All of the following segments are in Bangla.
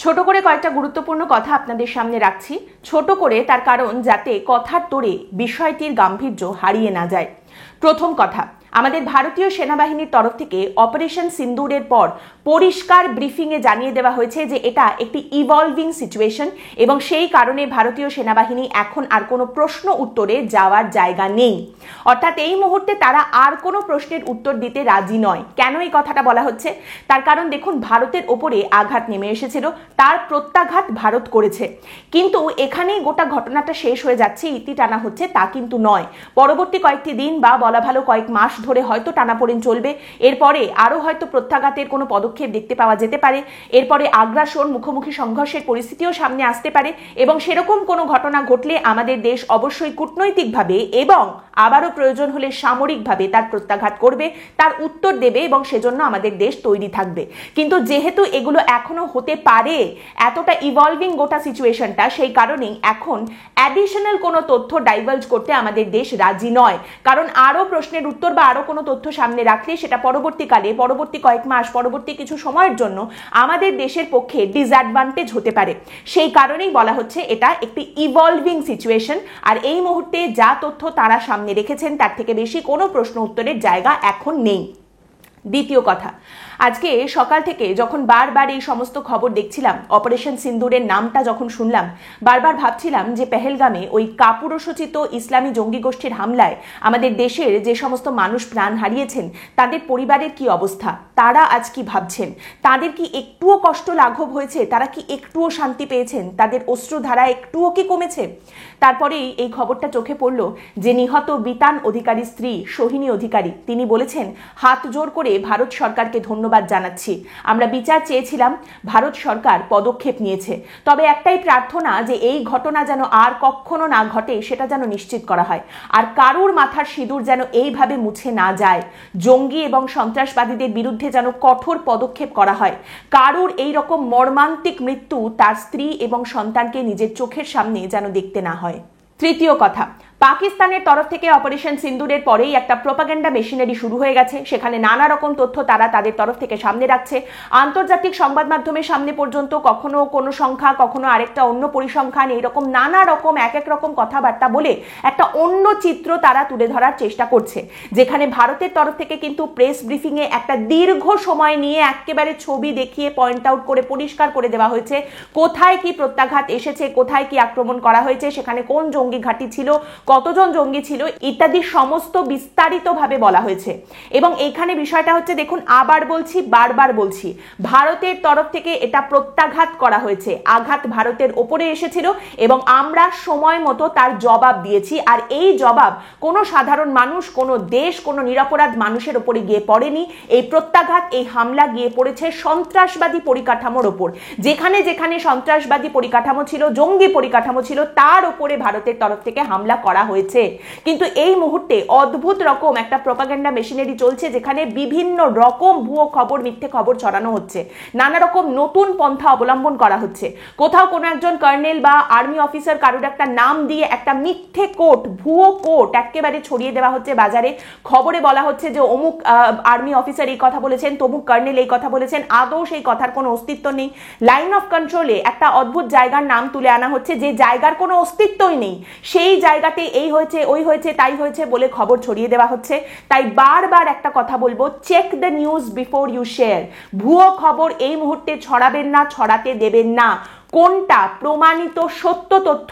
ছোট করে কয়েকটা গুরুত্বপূর্ণ কথা আপনাদের সামনে রাখছি, ছোট করে তার কারণ যাতে কথার তোড়ে বিষয়টির গাম্ভীর্য হারিয়ে না যায়। প্রথম কথা, আমাদের ভারতীয় সেনাবাহিনীর তরফ থেকে অপারেশন সিন্দুরের পর পরিষ্কার ব্রিফিংয়ে জানিয়ে দেওয়া হয়েছে যে এটা একটি ইভলভিং সিচুয়েশন এবং সেই কারণে ভারতীয় সেনাবাহিনী এখন আর কোনো প্রশ্ন উত্তরে যাওয়ার জায়গা নেই। অর্থাৎ এই মুহূর্তে তারা আর কোনো প্রশ্নের উত্তর দিতে রাজি নয়। কেন এই কথাটা বলা হচ্ছে? তার কারণ দেখুন, ভারতের ওপরে আঘাত নেমে এসেছিল, তার প্রত্যাঘাত ভারত করেছে, কিন্তু এখানেই গোটা ঘটনাটা শেষ হয়ে যাচ্ছে, ইতি টানা হচ্ছে তা কিন্তু নয়। পরবর্তী কয়েকটি দিন বা বলা ভালো কয়েক মাস ধরে হয়তো টানাপোড়েন চলবে, এরপরে আরো হয়তো প্রত্যাঘাতের কোনো পদক্ষেপ দেখতে পাওয়া যেতে পারে, এরপরে আগ্রাসন, মুখোমুখি সংঘর্ষের পরিস্থিতিও সামনে আসতে পারে এবং সেরকম কোনো ঘটনা ঘটলে আমাদের দেশ অবশ্যই কূটনৈতিকভাবে এবং আবারও প্রয়োজন হলে সামরিকভাবে তার প্রত্যাঘাত করবে, তার উত্তর দেবে এবং সেজন্য আমাদের দেশ তৈরি থাকবে। কিন্তু যেহেতু এগুলো এখনো হতে পারে, এতটা ইভলভিং গোটা সিচুয়েশনটা, সেই কারণেই এখন অ্যাডিশনাল কোনো তথ্য ডাইভালজ করতে আমাদের দেশ রাজি নয়। কারণ আরো প্রশ্নের উত্তর বা আরো কোনো তথ্য সামনে রাখলে সেটা পরবর্তীকালে, পরবর্তী কয়েক মাস, পরবর্তী কিছু সময়ের জন্য আমাদের দেশের পক্ষে ডিসঅ্যাডভান্টেজ হতে পারে। সেই কারণেই বলা হচ্ছে এটা একটি ইভলভিং সিচুয়েশন, আর এই মুহূর্তে যা তথ্য তারা সামনে রেখেছেন তার থেকে বেশি কোনো প্রশ্ন উত্তরের জায়গা এখন নেই। দ্বিতীয় কথা, আজকে সকাল থেকে যখন বারবার এই সমস্ত খবর দেখছিলাম, অপারেশন সিন্দুরের নামটা যখন শুনলাম, বারবার ভাবছিলাম যে পেহেলগামে ওই কাপুরুষোচিত ইসলামী জঙ্গি গোষ্ঠীর হামলায় আমাদের দেশের যে সমস্ত মানুষ প্রাণ হারিয়েছেন তাদের পরিবারের কি অবস্থা, তারা আজ কি ভাবছেন, তাদের কি একটুও কষ্ট লাঘব হয়েছে, তারা কি একটুও শান্তি পেয়েছেন, তাদের অশ্রুধারা একটুও কি কমেছে? তারপরেই এই খবরটা চোখে পড়ল যে নিহত বিতান অধিকারী স্ত্রী সোহিনী অধিকারী, তিনি বলেছেন, হাত জোর করে ভারত সরকারকে ধন্যবাদ জানাচ্ছি, আমরা বিচার চেয়েছিলাম, ভারত সরকার পদক্ষেপ নিয়েছে, তবে একটাই প্রার্থনা যে এই ঘটনা যেন আর কখনো না ঘটে, সেটা যেন নিশ্চিত করা হয়, আর কারুর মাথার সিঁদুর যেন এইভাবে মুছে না যায়, জঙ্গি এবং সন্ত্রাসবাদীদের বিরুদ্ধে যেন কঠোর পদক্ষেপ করা হয়, কারুর এই রকম মর্মান্তিক মৃত্যু তার স্ত্রী এবং সন্তানকে নিজের চোখের সামনে যেন দেখতে না হয়। তৃতীয় কথা, পাকিস্তানের তরফ থেকে অপারেশন সিন্দুরের পরেই একটা প্রোপাগান্ডা মেশিনারি শুরু হয়ে গেছে, সেখানে নানা রকম তথ্য তারা তাদের তরফ থেকে সামনে রাখছে, আন্তর্জাতিক সংবাদ মাধ্যমের সামনে পর্যন্ত কখনো কোনো সংখ্যা, কখনো আরেকটা অন্য পরিসংখ্যান, এইরকম নানা রকম এক এক রকম কথাবার্তা বলে একটা অন্য চিত্র তারা তুলে ধরার চেষ্টা করছে, যেখানে ভারতের তরফ থেকে কিন্তু প্রেস ব্রিফিংয়ে একটা দীর্ঘ সময় নিয়ে একেবারে ছবি দেখিয়ে পয়েন্ট আউট করে পরিষ্কার করে দেওয়া হয়েছে কোথায় কি প্রত্যাঘাত এসেছে, কোথায় কি আক্রমণ করা হয়েছে, সেখানে কোন জঙ্গি ঘাঁটি ছিল, কতজন জঙ্গি ছিল ইত্যাদি সমস্ত বিস্তারিতভাবে বলা হয়েছে। এবং এখানে বিষয়টা হচ্ছে, দেখুন আবার বলছি, বারবার বলছি, ভারতের তরফ থেকে এটা প্রত্যাঘাত করা হয়েছে, আঘাত ভারতের ওপরে এসেছিল এবং আমরা সময় মতো তার জবাব দিয়েছি, আর এই জবাব কোনো সাধারণ মানুষ, কোনো দেশ, কোনো নিরপরাধ মানুষের ওপরে গিয়ে পড়েনি, এই প্রত্যাঘাত, এই হামলা গিয়ে পড়েছে সন্ত্রাসবাদী পরিকাঠামোর ওপর, যেখানে যেখানে সন্ত্রাসবাদী পরিকাঠামো ছিল, জঙ্গি পরিকাঠামো ছিল, তার উপরে ভারতের তরফ থেকে হামলা করা হয়েছে। কিন্তু এই মুহূর্তে অদ্ভুত রকম একটা প্রোপাগান্ডা মেশিনারি চলছে, যেখানে বিভিন্ন রকম ভুয়ো খবর, মিথ্যে খবর ছড়ানো হচ্ছে, নানা রকম নতুন পন্থা অবলম্বন করা হচ্ছে। কোথাও কোনো একজন কর্নেল বা আর্মি অফিসার কারোর একটা নাম দিয়ে একটা মিথ্যে কোট, ভুয়ো কোট একেবারে ছড়িয়ে দেওয়া হচ্ছে বাজারে, খবরে বলা হচ্ছে যে অমুক আর্মি অফিসার এই কথা বলেছেন, তমুক কর্নেল এই কথা বলেছেন, আদৌ সেই কথার কোনো অস্তিত্ব নেই। লাইন অফ কন্ট্রোলে একটা অদ্ভুত জায়গার নাম তুলে আনা হচ্ছে, যে জায়গার কোনো অস্তিত্বই নেই, সেই জায়গাতে এই হয়েছে, ওই হয়েছে, তাই হয়েছে বলে খবর ছড়িয়ে দেওয়া হচ্ছে। তাই বারবার একটা কথা বলবো, check the news before you share. ভুয়ো খবর এই মুহূর্তে ছড়াবেন না, ছড়াতে দেবেন না। কোনটা প্রমাণিত সত্য তথ্য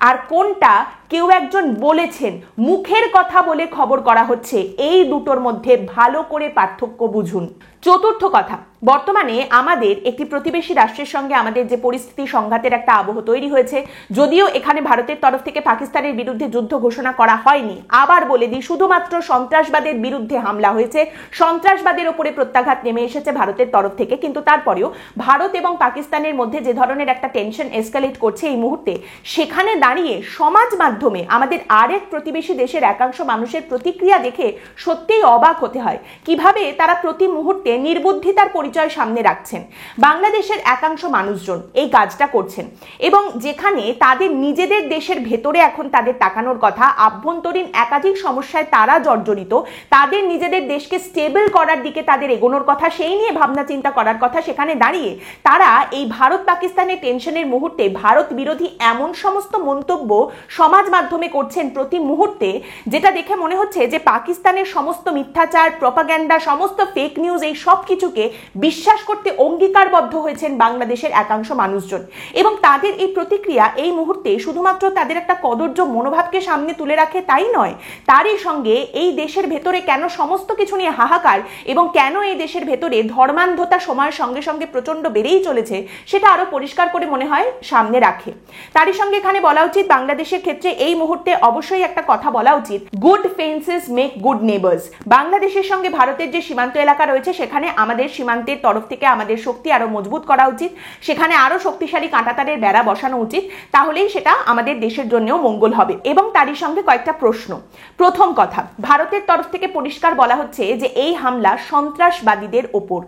আর কোনটা কেউ একজন বলেছেন, মুখের কথা বলে খবর করা হচ্ছে, এই দুটোর মধ্যে ভালো করে পার্থক্য বুঝুন। চতুর্থ কথা, বর্তমানে আমাদের একটি প্রতিবেশী রাষ্ট্রের সঙ্গে আমাদের যে পরিস্থিতি, সংঘাতের একটা আবহ তৈরি হয়েছে, যদিও এখানে ভারতের তরফ থেকে পাকিস্তানের বিরুদ্ধে যুদ্ধ ঘোষণা করা হয়নি, আবার বলে দিই, শুধুমাত্র সন্ত্রাসবাদের বিরুদ্ধে হামলা হয়েছে, সন্ত্রাসবাদের উপরে প্রত্যাঘাত নেমে এসেছে ভারতের তরফ থেকে, কিন্তু তারপরেও ভারত এবং পাকিস্তানের মধ্যে যে ধরনের একটা টেনশন এসকালেট করছে এই মুহূর্তে, সেখানে দাঁড়িয়ে সমাজ মাধ্যমে মাধ্যমে আমাদের আরেক প্রতিবেশী দেশের একাংশ মানুষের প্রতিক্রিয়া দেখে সত্যিই অবাক হতে হয় কিভাবে তারা প্রতি মুহূর্তে নির্বুদ্ধিতার পরিচয় সামনে রাখছেন। বাংলাদেশের একাংশ মানুষজন এই কাজটা করছেন এবং যেখানে তাদের নিজেদের দেশের ভেতরে এখন তাদের তাকানোর কথা, আভ্যন্তরীণ একাধিক সমস্যায় তারা জর্জরিত, তাদের নিজেদের দেশকে স্টেবল করার দিকে তাদের এগোনোর কথা, সেই নিয়ে ভাবনা চিন্তা করার কথা, সেখানে দাঁড়িয়ে তারা এই ভারত পাকিস্তানের টেনশনের মুহূর্তে ভারত বিরোধী এমন সমস্ত মন্তব্য সমাজ মাধ্যমে করছেন প্রতি মুহূর্তে, যেটা দেখে মনে হচ্ছে যে পাকিস্তানের সমস্ত মিথ্যাচার, প্রপাগ্যান্ডা, সমস্ত ফেক নিউজ, এই সব কিছুকে বিশ্বাস করতে অঙ্গীকারবদ্ধ হয়েছেন বাংলাদেশের একাংশ মানুষজন। এবং তাদের এই প্রতিক্রিয়া এই মুহূর্তে শুধুমাত্র তাদের একটা কদর্য মনোভাবকে সামনে তুলে রাখে তাই নয়, তারই সঙ্গে এই দেশের ভেতরে কেন সমস্ত কিছু নিয়ে হাহাকার এবং কেন এই দেশের ভেতরে ধর্মান্ধতা সময়ের সঙ্গে সঙ্গে প্রচন্ড বেড়েই চলেছে সেটা আরো পরিষ্কার করে মনে হয় সামনে রাখে। তারই সঙ্গে এখানে বলা উচিত বাংলাদেশের ক্ষেত্রে এই মুহূর্তে অবশ্যই একটা কথা বলা উচিত, good fences make good neighbours. বাংলাদেশের সঙ্গে ভারতের যে সীমান্ত এলাকা রয়েছে সেখানে আমাদের সীমান্তের তরফ থেকে আমাদের শক্তি আরো মজবুত করা উচিত, সেখানে আরো শক্তিশালী কাঁটাতারের বেড়া বসানো উচিত, তাহলেই সেটা আমাদের দেশের জন্যও মঙ্গল হবে। এবং তারই সঙ্গে কয়েকটা প্রশ্ন। প্রথম কথা, ভারতের তরফ থেকে পরিষ্কার বলা হচ্ছে যে এই হামলা সন্ত্রাসবাদীদের ওপর।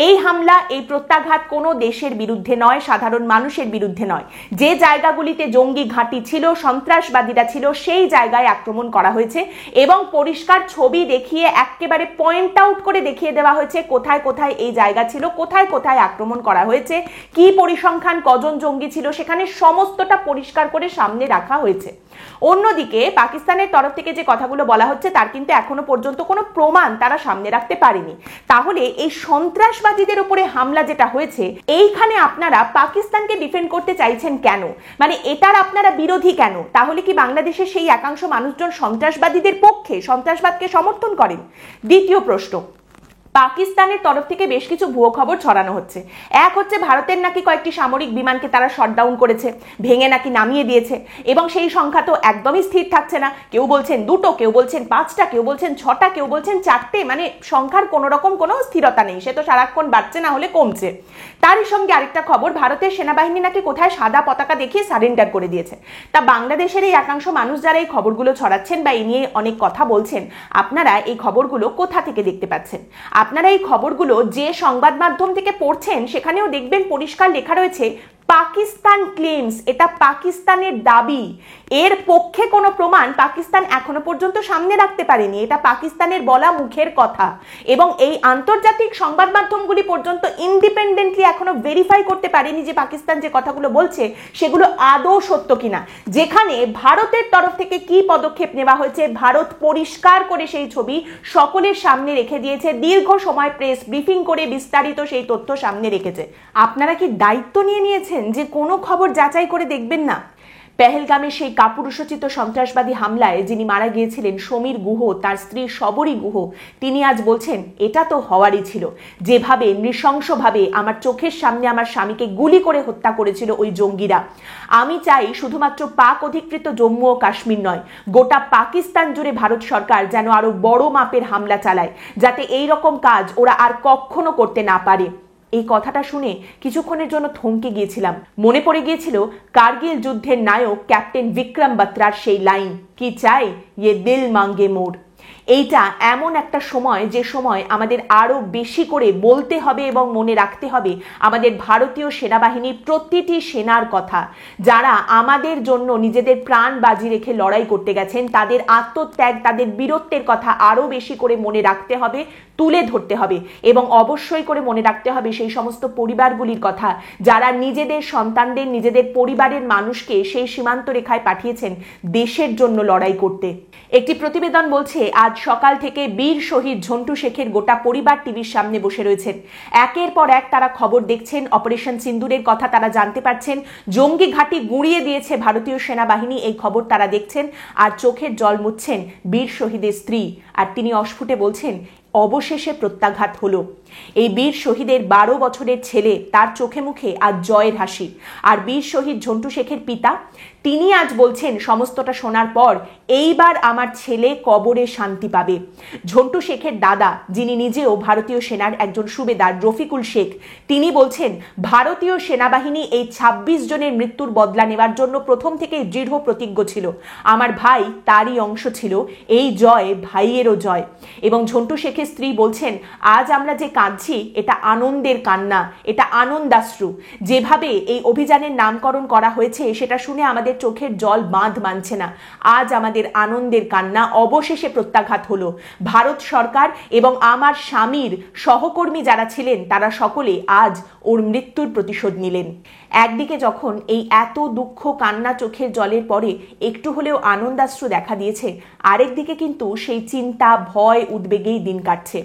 এই হামলা, এই প্রত্যাঘাত কোনো দেশের বিরুদ্ধে নয়, সাধারণ মানুষের বিরুদ্ধে নয়। যে জায়গাগুলিতে জঙ্গি ঘাঁটি ছিল, সন্ত্রাসবাদীরা ছিল, সেই জায়গায় আক্রমণ করা হয়েছে এবং পরিষ্কার ছবি দেখিয়ে একেবারে পয়েন্ট আউট করে দেখিয়ে দেওয়া হয়েছে কোথায় কোথায় এই জায়গা ছিল, কোথায় কোথায় আক্রমণ করা হয়েছে, কি পরিসংখ্যান, কজন জঙ্গি ছিল, সেখানে সমস্তটা পরিষ্কার করে সামনে রাখা হয়েছে। অন্যদিকে পাকিস্তানের তরফ থেকে যে কথাগুলো বলা হচ্ছে তার কিন্তু এখনো পর্যন্ত কোনো প্রমাণ তারা সামনে রাখতে পারেনি। তাহলে এই সন্ত্রাসবাদীদের উপরে হামলা যেটা হয়েছে, এইখানে আপনারা পাকিস্তানকে ডিফেন্ড করতে চাইছেন কেন? মানে এটার আপনারা বিরোধী কেন? তাহলে কি বাংলাদেশের সেই একাংশ মানুষজন সন্ত্রাসবাদীদের পক্ষে, সন্ত্রাসবাদকে সমর্থন করেন? দ্বিতীয় প্রশ্ন, পাকিস্তানের তরফ থেকে বেশ কিছু ভুয়ো খবর ছড়ানো হচ্ছে। এক হচ্ছে ভারতের নাকি কয়েকটি সামরিক বিমানকে তারা শটডাউন করেছে, ভেঙে নাকি নামিয়ে দিয়েছে এবং সেই সংখ্যা তো একদমই স্থির থাকছে না। কেউ বলছেন 2টো, কেউ বলছেন 5টা, কেউ বলছেন 6টা, কেউ বলছেন 4টে, মানে সংখ্যার কোনো রকম কোনো স্থিরতা নেই, সে তো সারাক্ষণ বাড়ছে না হলে কমছে। তারই সঙ্গে আরেকটা খবর, ভারতের সেনাবাহিনী নাকি কোথায় সাদা পতাকা দেখিয়ে সারেন্ডার করে দিয়েছে। তা বাংলাদেশের এই একাংশ মানুষ যারা এই খবরগুলো ছড়াচ্ছেন বা এই নিয়ে অনেক কথা বলছেন, আপনারা এই খবরগুলো কোথা থেকে দেখতে পাচ্ছেন? আপনারা এই খবরগুলো যে সংবাদ মাধ্যম থেকে পড়ছেন সেখানেও দেখবেন পরিষ্কার লেখা রয়েছে পাকিস্তান ক্লেমস, এটা পাকিস্তানের দাবি। এর পক্ষে কোনো প্রমাণ পাকিস্তান এখনো পর্যন্ত সামনে রাখতে পারেনি, এটা পাকিস্তানের বলা মুখের কথা এবং এই আন্তর্জাতিক সংবাদ মাধ্যমগুলি পর্যন্ত ইন্ডিপেন্ডেন্টলি এখনো ভেরিফাই করতে পারেনি যে পাকিস্তান যে কথাগুলো বলছে সেগুলো আদৌ সত্য কিনা। যেখানে ভারতের তরফ থেকে কি পদক্ষেপ নেওয়া হয়েছে, ভারত পরিষ্কার করে সেই ছবি সকলের সামনে রেখে দিয়েছে, দীর্ঘ সময় প্রেস ব্রিফিং করে বিস্তারিত সেই তথ্য সামনে রেখেছে। আপনারা কি দায়িত্ব নিয়েছেন যে কোনো খবর যাচাই করে দেখবেন না? পেহেলগামে সেই কাপুরুষোচিত সন্ত্রাসবাদী হামলায় যিনি মারা গিয়েছিলেন সমীর গুহ, তার স্ত্রী শবরী গুহ, তিনি আজ বলছেন এটা তো হওয়ারই ছিল। যেভাবে নৃশংসভাবে আমার চোখের সামনে আমার স্বামীকে গুলি করে হত্যা করেছিল ওই জঙ্গিরা, আমি চাই শুধুমাত্র পাক অধিকৃত জম্মু ও কাশ্মীর নয়, গোটা পাকিস্তান জুড়ে ভারত সরকার যেন আরো বড় মাপের হামলা চালায়, যাতে এই রকম কাজ ওরা আর কখনো করতে না পারে। এই কথাটা শুনে কিছুক্ষণের জন্য থমকে গিয়েছিলাম। মনে পড়ে গিয়েছিল কার্গিল যুদ্ধের নায়ক ক্যাপ্টেন বিক্রম বাত্রার সেই লাইন, কি চাই ইয়ে দিল মাঙ্গে মোর। এইটা এমন একটা সময় যে সময় আমাদের আরো বেশি করে বলতে হবে এবং মনে রাখতে হবে আমাদের ভারতীয় সেনাবাহিনীর প্রতিটি সেনার কথা, যারা আমাদের জন্য নিজেদের প্রাণ বাজি রেখে লড়াই করতে গেছেন, তাদের আত্মত্যাগ, তাদের বীরত্বের কথা আরো বেশি করে মনে রাখতে হবে, তুলে ধরতে হবে এবং অবশ্যই করে মনে রাখতে হবে সেই সমস্ত পরিবারগুলির কথা যারা নিজেদের সন্তানদের, নিজেদের পরিবারের মানুষকে সেই সীমান্ত রেখায় পাঠিয়েছেন দেশের জন্য লড়াই করতে। একটি প্রতিবেদন বলছে আজ সকাল থেকে বীর শহীদ ঝন্টু শেখের গোটা পরিবার টিভির সামনে বসে রয়েছেন। একের পর এক তারা খবর দেখছেন, অপারেশন সিন্দুরের কথা তারা জানতে পারছেন, জঙ্গি ঘাঁটি গুঁড়িয়ে দিয়েছে ভারতীয় সেনাবাহিনী, এই খবর তারা দেখছেন আর চোখের জল মুছছেন বীর শহীদের স্ত্রী। আর তিনি অস্ফুটে বলছেন অবশেষে প্রত্যাঘাত হলো। এই বীর শহীদের 12 বছরের ছেলে, তার চোখে মুখে আজ জয়ের হাসি। আর বীর শহীদ ঝন্টু শেখের পিতা, তিনি আজ বলছেন সমস্তটা শোনার পর এইবার আমার ছেলে কবরে শান্তি পাবে। ঝন্টু শেখের দাদা, যিনি নিজেও ভারতীয় সেনার একজন সুবেদার, রফিকুল শেখ, তিনি বলছেন ভারতীয় সেনাবাহিনী এই ২৬ জনের মৃত্যুর বদলা নেওয়ার জন্য প্রথম থেকে দৃঢ় প্রতিজ্ঞ ছিল। আমার ভাই তারই অংশ ছিল, এই জয় ভাইয়েরও জয়। এবং ঝন্টু শেখের স্ত্রী বলছেন আজ আমরা যে কাঁদছি এটা আনন্দের কান্না, এটা আনন্দাশ্রু। যেভাবে এই অভিযানের নামকরণ করা হয়েছে সেটা শুনে আমাদের চোখের জল বাঁধ মানছে না। আজ আমাদের আনন্দের কান্না অবশেষে প্রত্যাঘাত হলো। ভারত সরকার এবং আমার স্বামীর সহকর্মী যারা ছিলেন তারা সকলে আজ ওর মৃত্যুর প্রতিশোধ নিলেন। একদিকে যখন এই এত দুঃখ কান্না চোখের জলের পরে একটু হলেও আনন্দাশ্রু দেখা দিয়েছে, আরেকদিকে কিন্তু সেই চিন্তা ভয় উদ্বেগেই দিন কাটছে।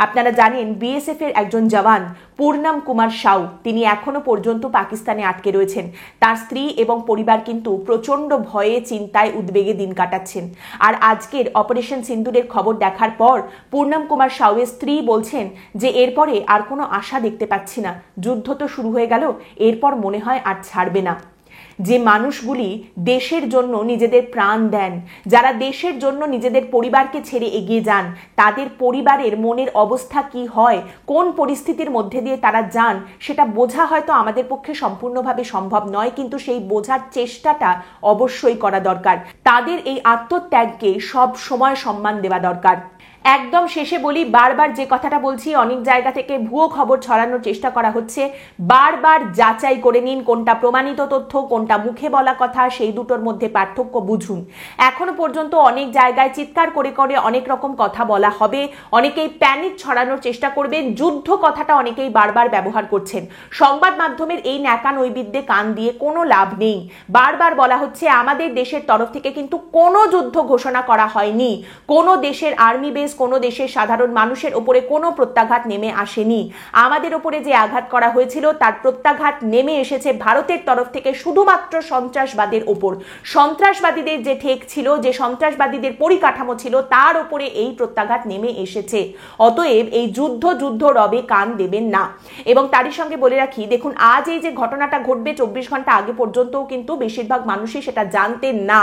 আপনারা জানেন বিএসএফ এর একজন জওয়ান পূর্ণাম কুমার সাউ, তিনি এখনো পর্যন্ত পাকিস্তানে আটকে রয়েছেন। তার স্ত্রী এবং পরিবার কিন্তু প্রচন্ড ভয়ে চিন্তায় উদ্বেগে দিন কাটাচ্ছেন। আর আজকের অপারেশন সিন্দুরের খবর দেখার পর পূর্ণাম কুমার সাউয়ের স্ত্রী বলছেন যে এরপরে আর কোনো আশা দেখতে পাচ্ছি না, যুদ্ধ তো শুরু হয়ে গেল, এরপর মনে হয় আর ছাড়বে না। যে মানুষগুলি দেশের জন্য নিজেদের প্রাণ দেন, যারা দেশের জন্য নিজেদের পরিবারকে ছেড়ে এগিয়ে যান, তাদের পরিবারের মনের অবস্থা কি হয়, কোন পরিস্থিতির মধ্যে দিয়ে তারা যান, সেটা বোঝা হয়তো আমাদের পক্ষে সম্পূর্ণভাবে সম্ভব নয়, কিন্তু সেই বোঝার চেষ্টাটা অবশ্যই করা দরকার। তাদের এই আত্মত্যাগকে সব সময় সম্মান দেওয়া দরকার। একদম শেষে বলি, বারবার যে কথাটা বলছি, অনেক জায়গা থেকে ভুয়ো খবর ছড়ানোর চেষ্টা করা হচ্ছে। বারবার যাচাই করে নিন কোনটা প্রমাণিত তথ্য, কোনটা মুখে বলা কথা, সেই দুটোর মধ্যে পার্থক্য বুঝুন। এখনো পর্যন্ত অনেক জায়গায় চিৎকার করে করে অনেক রকম কথা বলা হবে, অনেকেই প্যানিক ছড়ানোর চেষ্টা করবেন, যুদ্ধ কথাটা অনেকেই বারবার ব্যবহার করছেন। সংবাদ মাধ্যমের এই ন্যাকা নৈবিদ্যে কান দিয়ে কোনো লাভ নেই। বারবার বলা হচ্ছে আমাদের দেশের তরফ থেকে কিন্তু কোনো যুদ্ধ ঘোষণা করা হয়নি, কোনো দেশের আর্মি বেস, কোনো দেশের সাধারণ মানুষের উপরে কোনো প্রত্যাঘাত নেমে আসেনি। আমাদের উপরে যে আঘাত করা হয়েছিল তার প্রত্যাঘাত নেমে এসেছে ভারতের তরফ থেকে শুধুমাত্র সন্ত্রাসবাদের ওপর। সন্ত্রাসবাদীদের যে ঠেক ছিল, যে সন্ত্রাসবাদীদের পরিকাঠামো ছিল, তার উপরে এই প্রত্যাঘাত নেমে এসেছে। অতএব এই যুদ্ধ রবে কান দেবেন না। এবং তারই সঙ্গে বলে রাখি, দেখুন আজ এই যে ঘটনাটা ঘটবে ২৪ ঘন্টা আগে পর্যন্তও কিন্তু বেশিরভাগ মানুষই সেটা জানতেন না।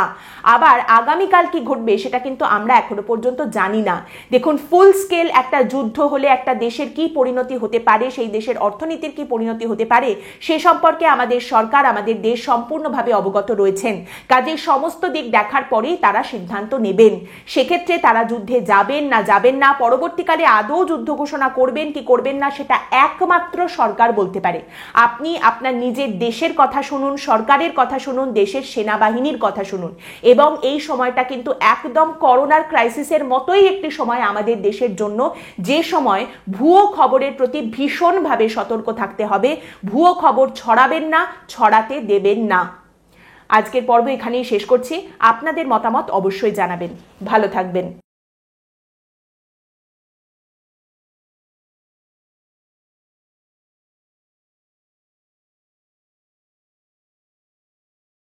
আবার আগামীকাল কি ঘটবে সেটা কিন্তু আমরা এখনো পর্যন্ত জানি না। দেখুন ফুল স্কেল একটা যুদ্ধ হলে একটা দেশের কি পরিণতি হতে পারে, সেই দেশের অর্থনীতির কি পরিণতি হতে পারে, সে সম্পর্কে আমাদের সরকার, আমাদের দেশ সম্পূর্ণভাবে অবগত রয়েছেন। কাজে সমস্ত দিক দেখার পরেই তারা সিদ্ধান্ত নেবেন। সেক্ষেত্রে তারা যুদ্ধে যাবেন না, পরবর্তীকালে আদৌ যুদ্ধ ঘোষণা করবেন কি করবেন না সেটা একমাত্র সরকার বলতে পারে। আপনি আপনার নিজের দেশের কথা শুনুন, সরকারের কথা শুনুন, দেশের সেনাবাহিনীর কথা শুনুন। এবং এই সময়টা কিন্তু একদম করোনার ক্রাইসিসের মতোই একটি সময় আমাদের দেশের জন্য, যে সময় ভুয়ো খবরের প্রতি ভীষণভাবে সতর্ক থাকতে হবে। ভুয়ো খবর ছড়াবেন না, ছড়াতে দেবেন না। আজকের পর্ব এখানেই শেষ করছি। আপনাদের মতামত অবশ্যই জানাবেন। ভালো থাকবেন।